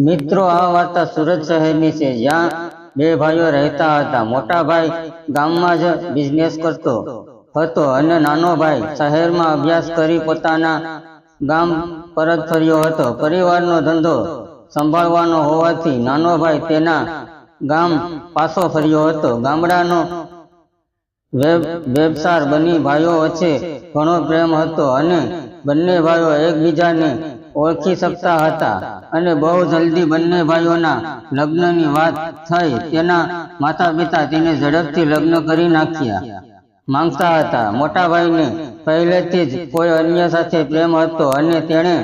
મિત્રો, આ વાર્તા સુરત શહેરની છે, જ્યાં બે ભાઈઓ રહેતા હતા. મોટા ભાઈ ગામમાં જ બિઝનેસ કરતો હતો અને નાનો ભાઈ શહેરમાં અભ્યાસ કરી પોતાના ગામ પરત ફર્યો હતો. પરિવારનો ધંધો સંભાળવાનો હોવાથી નાનો ભાઈ તેના ગામ પાછો ફર્યો હતો. ગામડાનો વેબસાર બની ભાઈઓ વચ્ચે ઘણો પ્રેમ હતો અને બંને ભાઈઓ એકબીજાને ઓળખી શકતા હતા અને બહુ જલ્દી બંને ભાઈઓના લગ્નની વાત થઈ. તેના માતા પિતા તેને ઝડપથી લગ્ન કરી નાખ્યા માંગતા હતા. મોટા ભાઈને પહેલેથી જ કોઈ અન્ય સાથે પ્રેમ હતો અને તેણે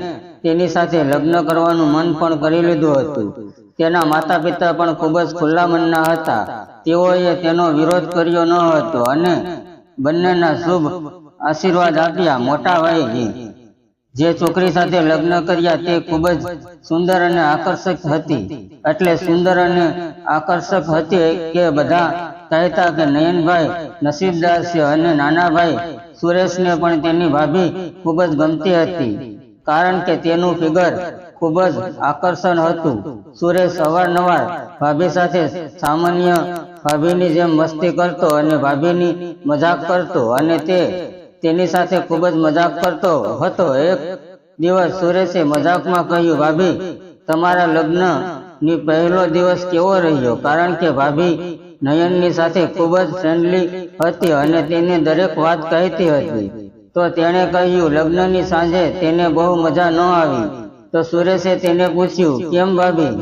તેની સાથે લગ્ન કરવાનું મન પણ કરી લીધું હતું. તેના માતા પિતા પણ ખૂબ જ ખુલ્લા મનના હતા. તેઓએ તેનો વિરોધ કર્યો ન હતો અને બંનેના શુભ આશીર્વાદ આપ્યા. મોટા ભાઈએ જે છોકરી સાથે લગ્ન કર્યા તે ખૂબ જ સુંદર અને આકર્ષક હતી. એટલે સુંદર અને આકર્ષક હતી કે બધા કહેતા કે નયનભાઈ નસીબદાર છે. અને નાના ભાઈ સુરેશને પણ તેની ભાભી ખૂબ જ ગમતી હતી, કારણ કે તેનું ફિગર ખૂબ જ આકર્ષણ હતું. સુરેશ અવારનવાર ભાભી સાથે સામાન્ય ભાભીની જેમ મસ્તી કરતો અને ભાભીની મજાક કરતો અને તેની સાથે ખૂબ જ મજાક કરતો હતો. એક દિવસ સુરેશે મજાકમાં કહ્યું, ભાભી, તમારા લગ્નની પહેલો દિવસ કેવો રહ્યો? કારણ કે ભાભી નયનની સાથે ખૂબ જ ફ્રેન્ડલી હતી અને તેને દરેક વાત કહેતી હતી. તો તેણે કહ્યું, લગ્નની સાંજે તેને બહુ મજા ન આવી. તો સુરેશે તેને પૂછ્યું, કેમ ભાભી,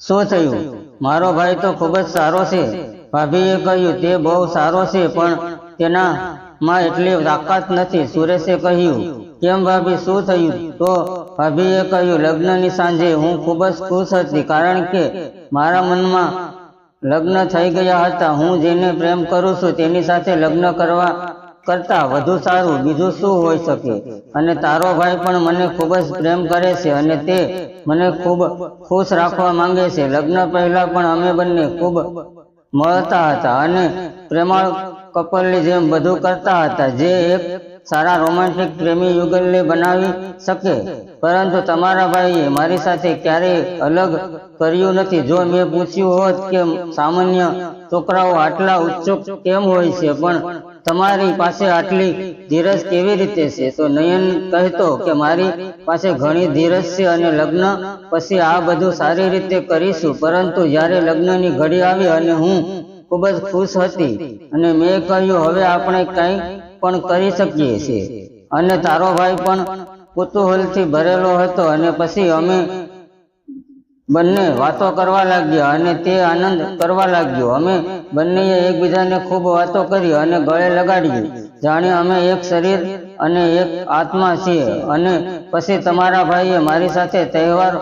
શું થયું? મારો ભાઈ તો ખૂબ જ સારો છે. ભાભીએ કહ્યું, તે બહુ સારો છે, પણ તેનામાં એટલી તાકાત નથી. સુરેશે કહ્યું, કેમ ભાભી, શું થયું? તો ભાભીએ કહ્યું, લગ્નની સાંજે હું ખૂબ જ ખુશ હતી, કારણ કે મારા મનમાં લગ્ન થઈ ગયા હતા. હું જેને પ્રેમ કરું છું તેની સાથે લગ્ન કરતા વધુ સારું બીજું શું હોઈ શકે? અને તારો ભાઈ પણ મને ખૂબ જ પ્રેમ કરે છે અને તે મને ખૂબ ખુશ રાખવા માંગે છે. લગ્ન પહેલા પણ અમે બંને ખૂબ મળતા હતા અને પ્રેમાળ કપલની જેમ બધું કરતા હતા, જે એક સારા રોમેન્ટિક પ્રેમી યુગલને બનાવી શકે. પરંતુ તમારા ભાઈએ મારી સાથે ક્યારેય અલગ કર્યું નથી. જો મેં પૂછ્યું હોત કે સામાન્ય છોકરાઓ આટલા ઉત્સુક કેમ હોય છે, પણ તમારી પાસે આટલી ધીરજ કેવી રીતે છે? તો નયન કહેતો કે મારી પાસે ઘણી ધીરજ છે અને લગ્ન પછી આ બધું સારી રીતે કરીશું. પરંતુ જ્યારે લગ્નની ઘડી આવી અને હું ખૂબ જ ખુશ હતી અને મેં કહ્યું, હવે આપણે કંઈ પણ કરી શકીએ છીએ. અને તારો ભાઈ પણ કુતૂહલથી ભરેલો હતો અને પછી અમે બંને વાતો કરવા લાગ્યા અને તે આનંદ કરવા લાગ્યો. અમે બંનેએ એકબીજાને ખૂબ વાતો કરી અને ગળે લગાડ્યું, જાણે અમે એક શરીર અને એક આત્મા છીએ. અને પછી તમારા ભાઈએ મારી સાથે તહેવાર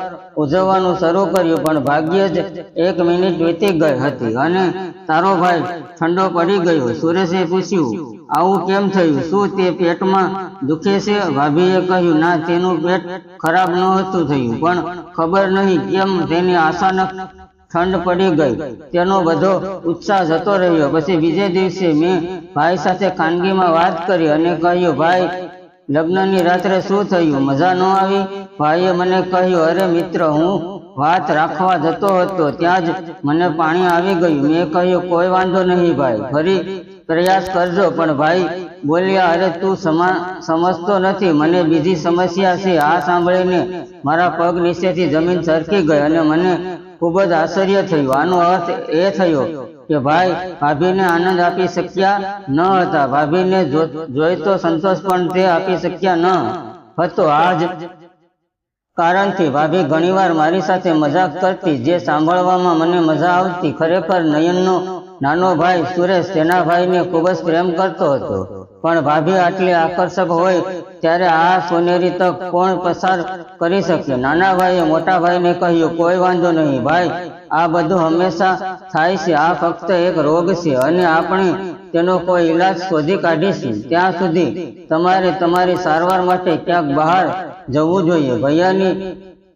ઉજવવાનું શરૂ કર્યું, પણ ભાગ્યે જ 1 મિનિટ વીતી ગઈ હતી અને તારો ભાઈ ઠંડો પડી ગયો. સુરેશે પૂછ્યું, આવું કેમ થયું? શું તે પેટમાં દુખે છે? ભાભીએ કહ્યું, ના, તેનું પેટ ખરાબ નહોતું થયું, પણ ખબર નહીં કેમ તેની અચાનક ઠંડ પડી ગઈ. તેનો બધો ઉત્સાહ જતો રહ્યો. પછી બીજે દિવસે મેં ભાઈ સાથે ખાનગીમાં વાત કરી અને કહ્યું, ભાઈ, લગ્નની રાત્રે શું થયું? મજા ન આવી? ભાઈએ મને કહ્યું, અરે મિત્ર, હું વાત રાખવા જતો હતો ત્યાં જ મને પાણી આવી ગયું. મેં કહ્યું, કોઈ વાંધો નહીં ભાઈ, ફરી પ્રયાસ કરજો. પણ ભાઈ બોલ્યા, અરે તું સમજતો નથી, મને બીજી સમસ્યા છે. આ સાંભળીને મારા પગ નીચેથી જમીન સરકી ગઈ અને મને ખૂબ જ આશ્ચર્ય થયું. આનો અર્થ એ થયો કે ભાઈ ભાભીને આનંદ આપી શક્યા ન હતા. ભાભીને જોઈતો સંતોષ પણ તે આપી શક્યા ન હતો. આ જ કારણથી ભાભી ઘણીવાર મારી સાથે મજાક કરતી, જે સાંભળવામાં મને મજા આવતી. ખરેખર નયનનો નાનો ભાઈ સુરેશ તેના ભાઈને ખૂબ જ પ્રેમ કરતો હતો, પણ ભાભી આટલી આકર્ષક હોય ત્યારે આ સોનેરી તક કોણ પસાર કરી શકે? નાના ભાઈએ મોટા ભાઈને કહ્યું, કોઈ વાંધો નહીં ભાઈ, આ બધું હંમેશા થાય છે. આ ફક્ત એક રોગ છે અને આપણે તેનો કોઈ ઈલાજ શોધી કાઢીશું. ત્યાં સુધી તમારે તમારી સારવાર માટે ક્યાંક બહાર જવું જોઈએ. ભૈયાની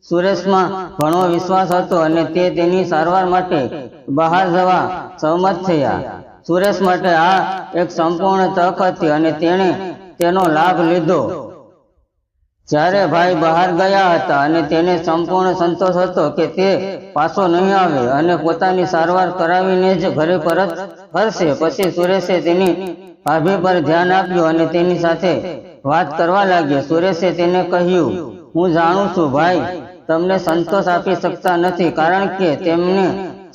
સુરેશમાં ઘણો વિશ્વાસ હતો અને તે તેની સારવાર માટે બહાર જવા સહમત થયા. સુરેશ માટે આ એક સંપૂર્ણ તક હતી અને તેણે તેનો લાભ લીધો. જ્યારે ભાઈ બહાર ગયા હતા અને તેને સંપૂર્ણ સંતોષ હતો કે તે પાછો નહીં આવે અને પોતાની સારવાર કરાવીને જ ઘરે પરત ફરશે, પછી સુરેશે તેની ભાભી પર ધ્યાન આપ્યું અને તેની સાથે વાત કરવા લાગ્યો. સુરેશે તેને કહ્યું, હું જાણું છું ભાઈ તમને સંતોષ આપી શકતા નથી કારણ કે તેમને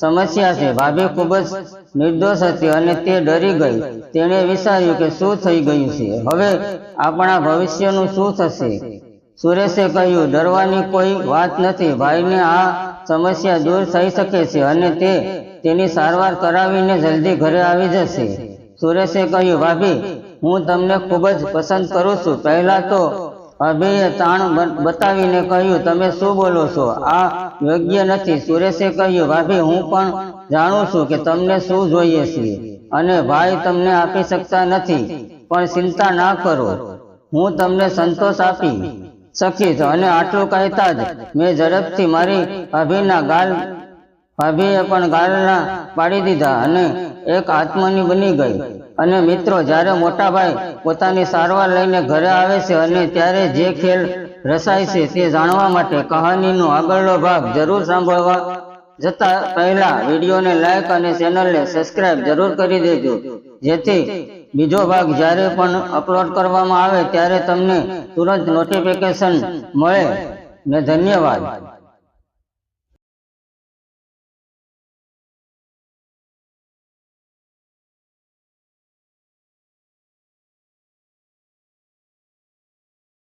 સમસ્યા છે. ભાભી ખૂબ જ નિર્દોષ હતી અને તે ડરી ગઈ. તેણે વિચાર્યું કે શું થઈ ગયું છે, હવે આપણા ભવિષ્યનું શું થશે? સુરેશે કહ્યું, ડરવાની કોઈ વાત નથી. ભાઈને આ સમસ્યા દૂર થઈ શકે છે અને તે તેની સારવાર કરાવીને જલ્દી ઘરે આવી જશે. સુરેશે કહ્યું, ભાભી હું તમને ખૂબ જ પસંદ કરું છું. પહેલા તો ભાભીએ તાણ બતાવીને કહ્યું, તમે શું બોલો છો? આ યોગ્ય નથી. સુરેશે કહ્યું, ભાભી હું પણ જાણું છું કે તમને શું જોઈએ છે અને ભાઈ તમને આપી શકતા નથી, પણ ચિંતા ના કરો, હું તમને સંતોષ આપી શકીશ. અને આટલું કહેતા જ મેં ઝડપથી મારી ભાભીએ પણ ગાલના પાડી દીધા અને એક આત્માની બની ગઈ. અને મિત્રો, જ્યારે મોટા ભાઈ પોતાની સારવાર લઈને ઘરે આવે છે અને ત્યારે જે ખેલ રચાય છે તે જાણવા માટે કહાનીનો આગળનો ભાગ જરૂર સાંભળવા જતા પહેલા વિડીયોને લાઈક અને ચેનલને સબસ્ક્રાઇબ જરૂર કરી દેજો, જેથી બીજો ભાગ જ્યારે પણ અપલોડ કરવામાં આવે ત્યારે તમને તુરંત નોટિફિકેશન મળે. ને ધન્યવાદ.